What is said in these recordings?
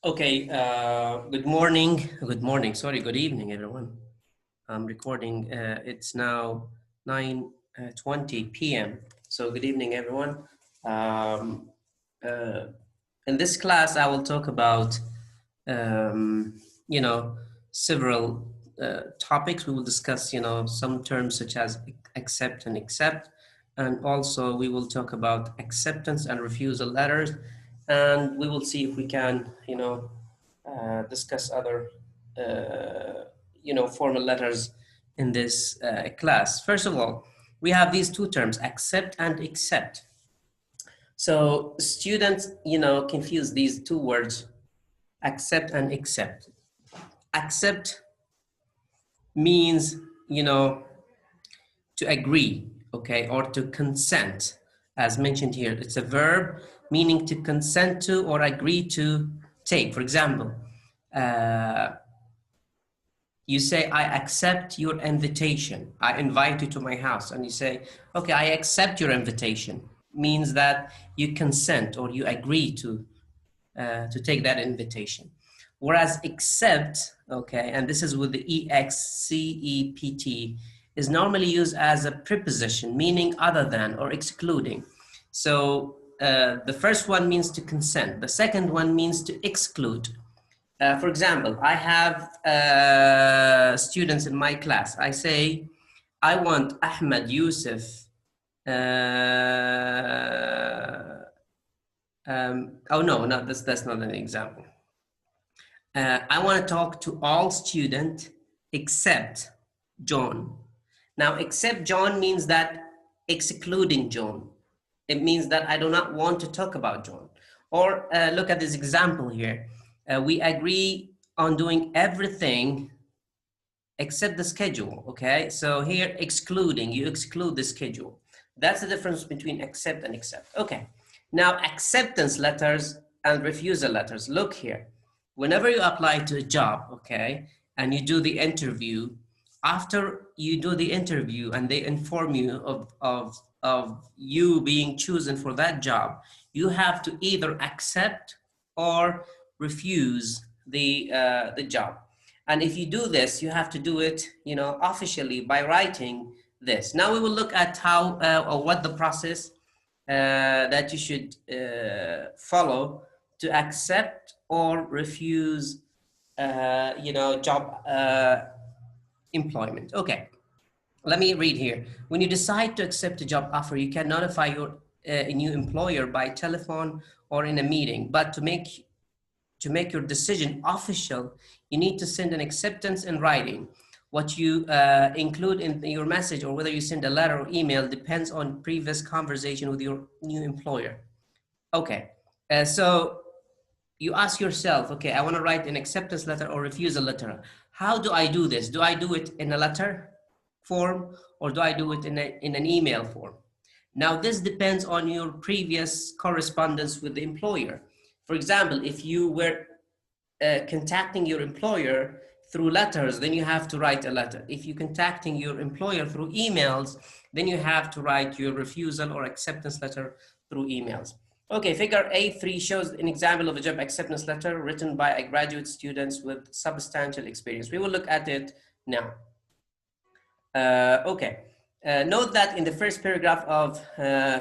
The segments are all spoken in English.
Okay, good morning. Good morning. Sorry, good evening, everyone. I'm recording. It's now 9:20 p.m. So good evening, everyone. Um, uh, in this class, I will talk about, um, you know, several topics. We will discuss, some terms such as accept and accept. And also we will talk about acceptance and refusal letters. And we will see if we can, discuss other, formal letters in this class. First of all, we have these two terms, accept and accept. So students, confuse these two words, accept and accept. Accept means, to agree, okay, or to consent, as mentioned here. It's a verb meaning to consent to or agree to take. For example, you say, I accept your invitation. I invite you to my house. And you say, okay, I accept your invitation. Means that you consent or you agree to take that invitation. Whereas accept, okay, and this is with the EXCEPT, is normally used as a preposition, meaning other than or excluding. So the first one means to consent. The second one means to exclude. For example, I have students in my class. I say, I want Ahmed Yusuf oh no, that's not an example. I want to talk to all students except John. Now, except John means that excluding John. It means that I do not want to talk about John. Or look at this example here. We agree on doing everything except the schedule, okay? So here, excluding, you exclude the schedule. That's the difference between accept and accept. Okay, now acceptance letters and refusal letters. Look here. Whenever you apply to a job, okay, and you do the interview, after you do the interview and they inform you of you being chosen for that job, you have to either accept or refuse the job. And if you do this, you have to do it, officially by writing this. Now we will look at how or what the process that you should follow to accept or refuse, job employment. Okay, let me read here. When you decide to accept a job offer, you can notify your new employer by telephone or in a meeting. But to make your decision official, you need to send an acceptance in writing. What you include in your message or whether you send a letter or email depends on previous conversation with your new employer. Okay, so you ask yourself, okay, I want to write an acceptance letter or refusal letter. How do I do this? Do I do it in a letter form or do I do it in an email form? Now, this depends on your previous correspondence with the employer. For example, if you were contacting your employer through letters, then you have to write a letter. If you're contacting your employer through emails, then you have to write your refusal or acceptance letter through emails. Okay, figure A3 shows an example of a job acceptance letter written by a graduate student with substantial experience. We will look at it now. Okay. Note that in the first paragraph of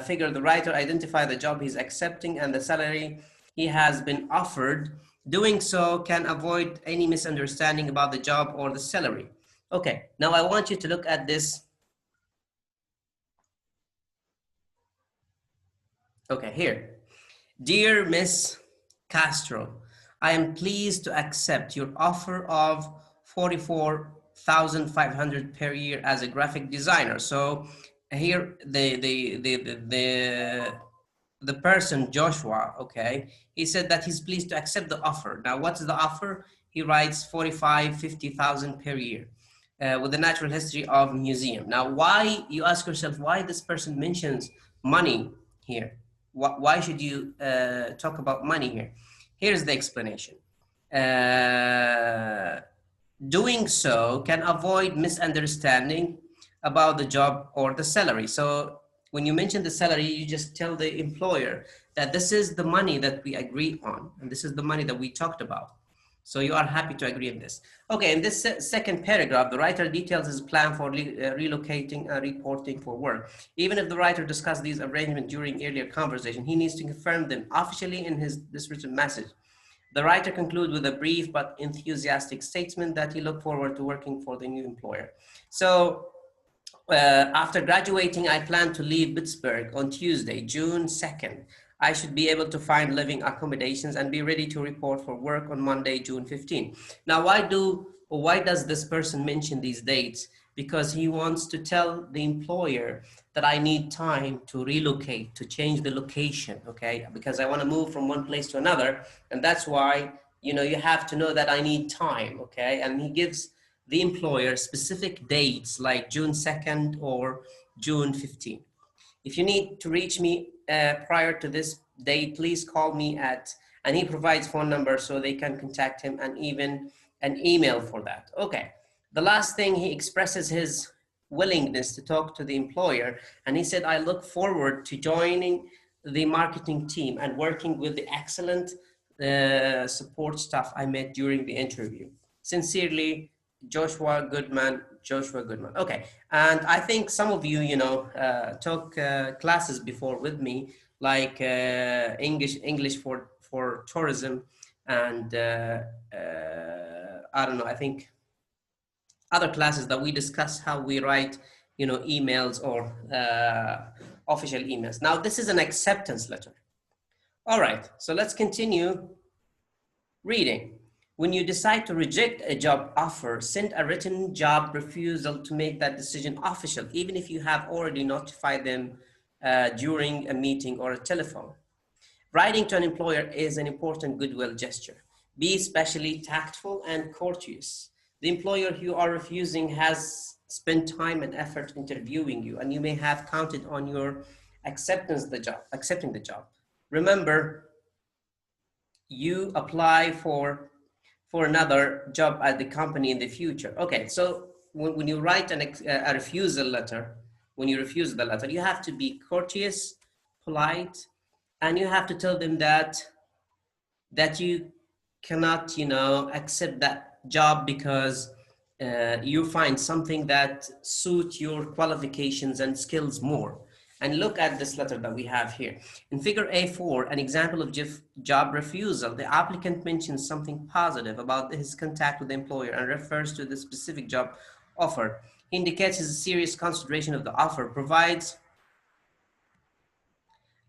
figure, the writer identifies the job he's accepting and the salary he has been offered. Doing so can avoid any misunderstanding about the job or the salary. Okay, now I want you to look at this. Okay, here. Dear Miss Castro, I am pleased to accept your offer of 44,500 per year as a graphic designer. So here the person, Joshua, okay, he said that he's pleased to accept the offer. Now, what's the offer? He writes 50,000 per year with the natural history of museum. Now, why, you ask yourself, why this person mentions money here? Why should you talk about money here? Here's the explanation. Doing so can avoid misunderstanding about the job or the salary. So when you mention the salary, you just tell the employer that this is the money that we agree on, and this is the money that we talked about. So you are happy to agree on this. Okay, in this second paragraph, the writer details his plan for relocating and reporting for work. Even if the writer discussed these arrangements during earlier conversation, he needs to confirm them officially in this written message. The writer concludes with a brief but enthusiastic statement that he looked forward to working for the new employer. So after graduating, I plan to leave Pittsburgh on Tuesday, June 2nd. I should be able to find living accommodations and be ready to report for work on Monday, June 15th. Now, why does this person mention these dates? Because he wants to tell the employer that I need time to relocate, to change the location, okay? Because I want to move from one place to another. And that's why, you have to know that I need time, okay? And he gives the employer specific dates like June 2nd or June 15th. If you need to reach me prior to this date, please call me and he provides phone number so they can contact him, and even an email for that. Okay, the last thing, he expresses his willingness to talk to the employer, and he said, I look forward to joining the marketing team and working with the excellent support staff I met during the interview. Sincerely, Joshua Goodman. Okay, and I think some of you, took classes before with me, like English for tourism, and I don't know. I think other classes that we discuss how we write, emails or official emails. Now, this is an acceptance letter. All right, so let's continue reading. When you decide to reject a job offer, send a written job refusal to make that decision official, even if you have already notified them during a meeting or a telephone. Writing to an employer is an important goodwill gesture. Be especially tactful and courteous. The employer you are refusing has spent time and effort interviewing you, and you may have counted on your accepting the job. Remember, you apply for another job at the company in the future. Okay, so when you write a refusal letter, when you refuse the letter, you have to be courteous, polite, and you have to tell them that you cannot, accept that job because you find something that suits your qualifications and skills more. And look at this letter that we have here. In figure A4, an example of job refusal, the applicant mentions something positive about his contact with the employer and refers to the specific job offer. He indicates his serious consideration of the offer, provides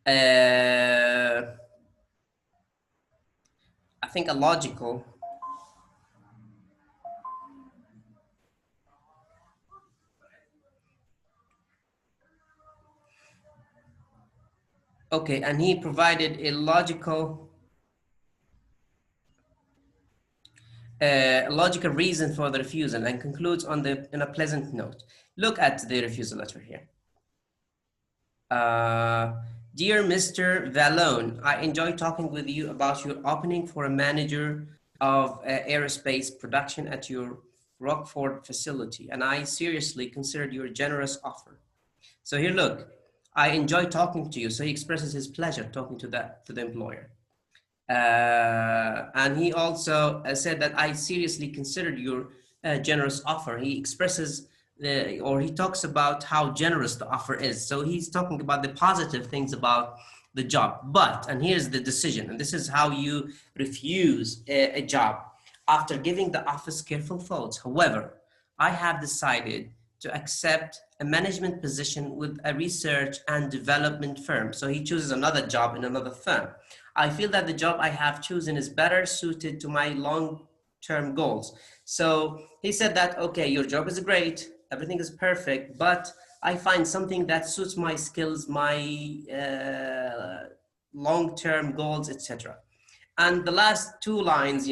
I think a logical okay, and he provided a logical reason for the refusal, and concludes on a pleasant note. Look at the refusal letter here. Dear Mr. Vallone, I enjoy talking with you about your opening for a manager of aerospace production at your Rockford facility, and I seriously considered your generous offer. So here, look, I enjoy talking to you. So he expresses his pleasure talking to the employer. And he also said that I seriously considered your generous offer. He expresses or he talks about how generous the offer is. So he's talking about the positive things about the job. But, and here's the decision, and this is how you refuse a job. After giving the office careful thoughts, however, I have decided to accept a management position with a research and development firm. So he chooses another job in another firm. I feel that the job I have chosen is better suited to my long-term goals. So he said that, okay, your job is great, everything is perfect, but I find something that suits my skills, my long-term goals, etc. And the last two lines,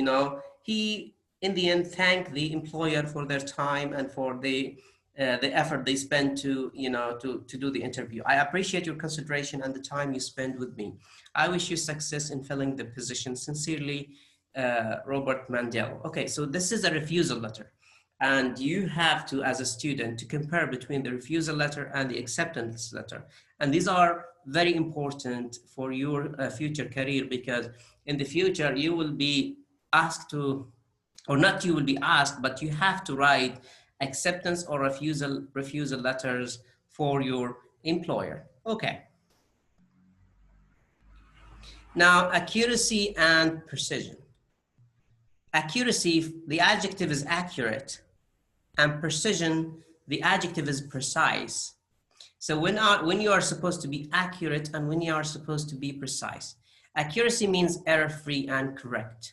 he, in the end, thanked the employer for their time and for the effort they spent to do the interview. I appreciate your consideration and the time you spend with me. I wish you success in filling the position. Sincerely, Robert Mandel. Okay, so this is a refusal letter. And you have to, as a student, to compare between the refusal letter and the acceptance letter. And these are very important for your future career, because in the future you will be asked to, or not you will be asked, but you have to write acceptance or refusal letters for your employer. Okay. Now, accuracy and precision. Accuracy, the adjective is accurate, and precision, the adjective is precise. So when you are supposed to be accurate and when you are supposed to be precise. Accuracy means error-free and correct.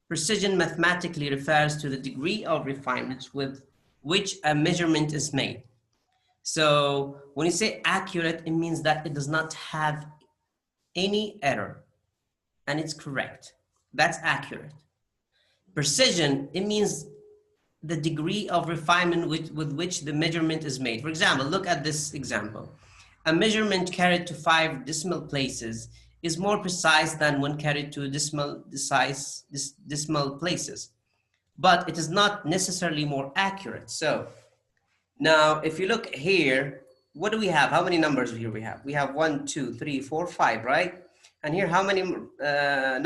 Precision mathematically refers to the degree of refinement with which a measurement is made. So when you say accurate, it means that it does not have any error and it's correct. That's accurate. Precision, it means the degree of refinement with which the measurement is made. For example, look at this example. A measurement carried to 5 decimal places is more precise than one carried to decimal places, but it is not necessarily more accurate. So now if you look here, what do we have? How many numbers here we have? We have 1, 2, 3, 4, 5, right? And here, how many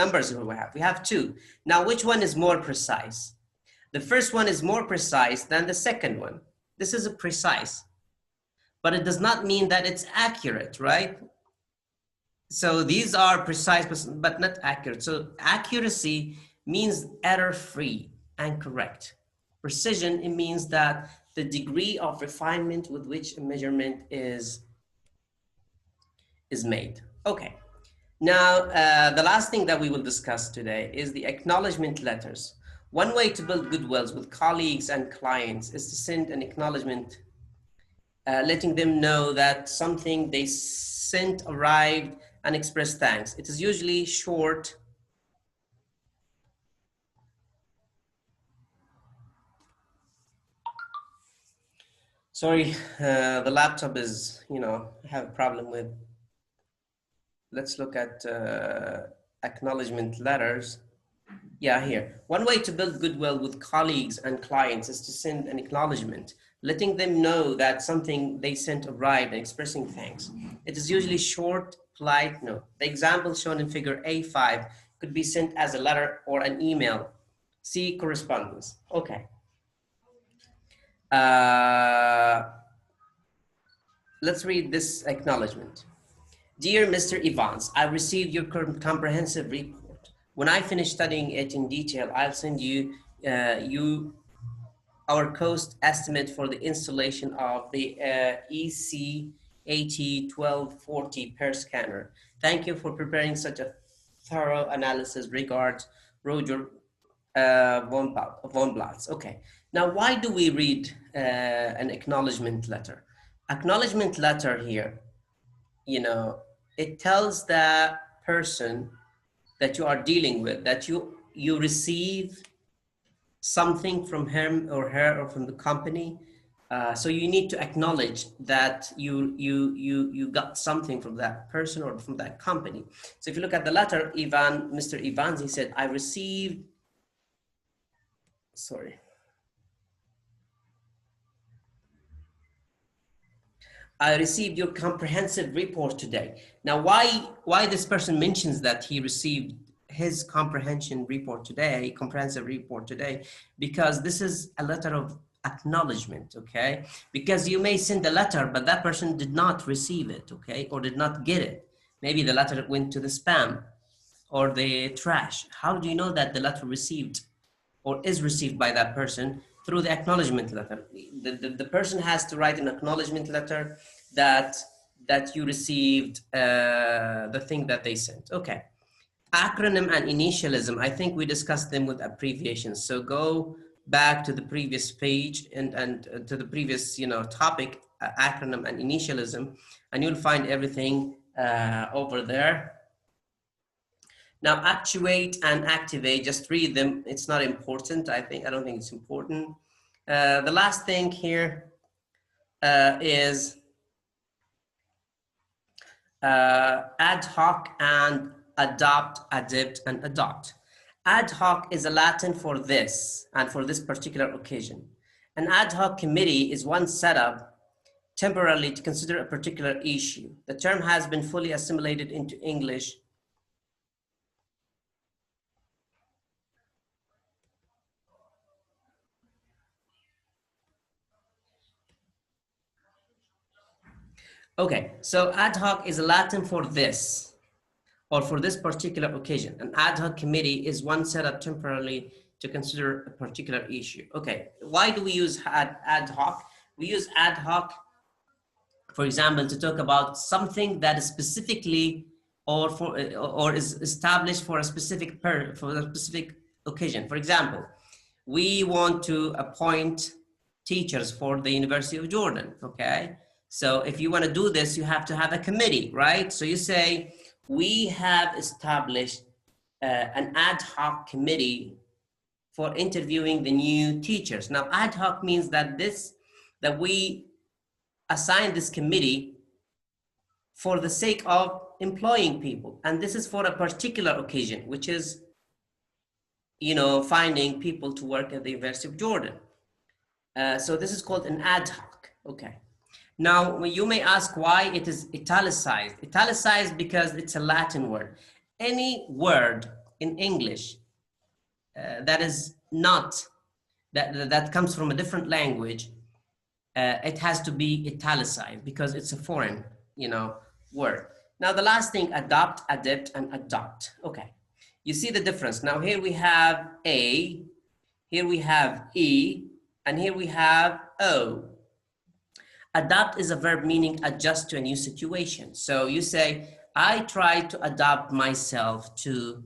numbers do we have? We have 2. Now, which one is more precise? The first one is more precise than the second one. This is a precise, but it does not mean that it's accurate, right? So these are precise, but not accurate. So accuracy means error-free and correct. Precision, it means that the degree of refinement with which a measurement is made. Okay. Now, the last thing that we will discuss today is the acknowledgement letters. One way to build goodwills with colleagues and clients is to send an acknowledgement, letting them know that something they sent arrived and express thanks. It is usually short. Sorry, the laptop is, I have a problem with. Let's look at acknowledgement letters. Yeah, here. One way to build goodwill with colleagues and clients is to send an acknowledgement, letting them know that something they sent arrived and expressing thanks. It is usually short, polite note. The example shown in figure A5 could be sent as a letter or an email. See correspondence. Okay. Let's read this acknowledgement. Dear Mr. Evans, I received your comprehensive report. When I finish studying it in detail, I'll send you our cost estimate for the installation of the EC801240 per scanner. Thank you for preparing such a thorough analysis. Regards, Roger von Blatz. Okay. Now, why do we read an acknowledgement letter? Acknowledgement letter here, it tells the person that you are dealing with that you receive something from him or her or from the company. So you need to acknowledge that you got something from that person or from that company. So if you look at the letter, Mr. Evans, he said, I received your comprehensive report today. Now, why this person mentions that he received his comprehensive report today, because this is a letter of acknowledgement, okay? Because you may send a letter, but that person did not receive it, okay? Or did not get it. Maybe the letter went to the spam or the trash. How do you know that the letter received or is received by that person? Through the acknowledgement letter. The person has to write an acknowledgement letter that you received the thing that they sent. Okay. Acronym and initialism, I think we discussed them with abbreviations. So go back to the previous page and to the previous topic, acronym and initialism, and you'll find everything over there. Now, actuate and activate, just read them. It's not important. I don't think it's important. The last thing here is ad hoc and adopt, adapt, and adopt. Ad hoc is a Latin for this and for this particular occasion. An ad hoc committee is one set up temporarily to consider a particular issue. The term has been fully assimilated into English. Okay, so ad hoc is Latin for this, or for this particular occasion. An ad hoc committee is one set up temporarily to consider a particular issue. Okay, why do we use ad hoc? We use ad hoc, for example, to talk about something that is specifically or is established for a specific occasion. For example, we want to appoint teachers for the University of Jordan, okay? So if you want to do this, you have to have a committee, right? So you say, we have established an ad hoc committee for interviewing the new teachers. Now, ad hoc means that we assign this committee for the sake of employing people. And this is for a particular occasion, which is, finding people to work at the University of Jordan. So this is called an ad hoc, okay. Now, you may ask why it is italicized. Italicized because it's a Latin word. Any word in English that is not, that comes from a different language, it has to be italicized because it's a foreign, word. Now, the last thing, adopt, adapt, and adopt. Okay, you see the difference. Now, here we have A, here we have E, and here we have O. Adapt is a verb meaning adjust to a new situation. So you say, I try to adapt myself to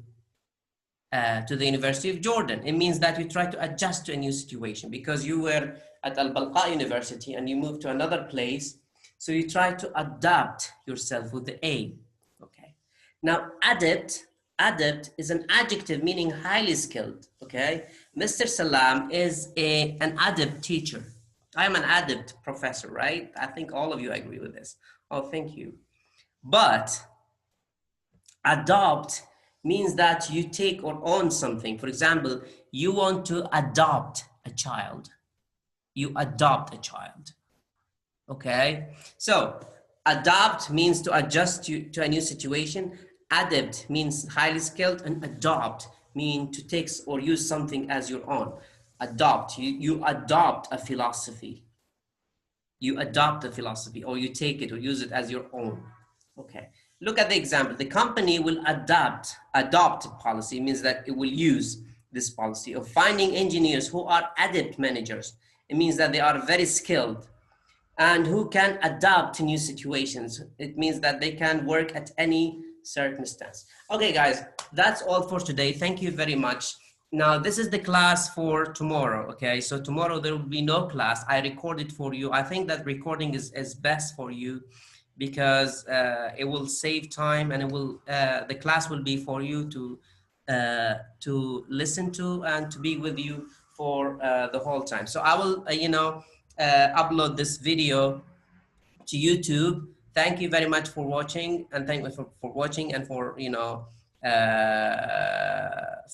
the University of Jordan. It means that you try to adjust to a new situation because you were at Al-Balqa University and you moved to another place. So you try to adapt yourself with the A, okay? Now, adept is an adjective meaning highly skilled, okay? Mr. Salam is an adept teacher. I'm an adept professor, right? I think all of you agree with this. Oh, thank you. But adopt means that you take or own something. For example, you want to adopt a child. You adopt a child, okay? So adopt means to adjust to a new situation. Adept means highly skilled, and adopt means to take or use something as your own. Adopt, you adopt a philosophy. You adopt a philosophy, or you take it or use it as your own. Okay, look at the example. The company will adopt policy, means that it will use this policy of finding engineers who are adept managers. It means that they are very skilled and who can adapt to new situations. It means that they can work at any circumstance. Okay, guys, that's all for today. Thank you very much. Now, this is the class for tomorrow, okay? So tomorrow there will be no class. I recorded for you. I think that recording is best for you because it will save time, and it will the class will be for you to listen to and to be with you for the whole time. So I will, upload this video to YouTube. Thank you very much for watching, and thank you for watching and for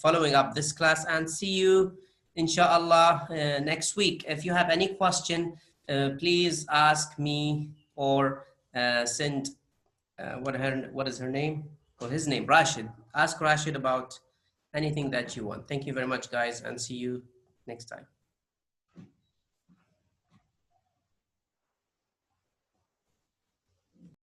following up this class, and see you inshallah next week. If you have any question, please ask me or send what is her name or his name, Rashid. Ask Rashid about anything that you want. Thank you very much, guys, and see you next time.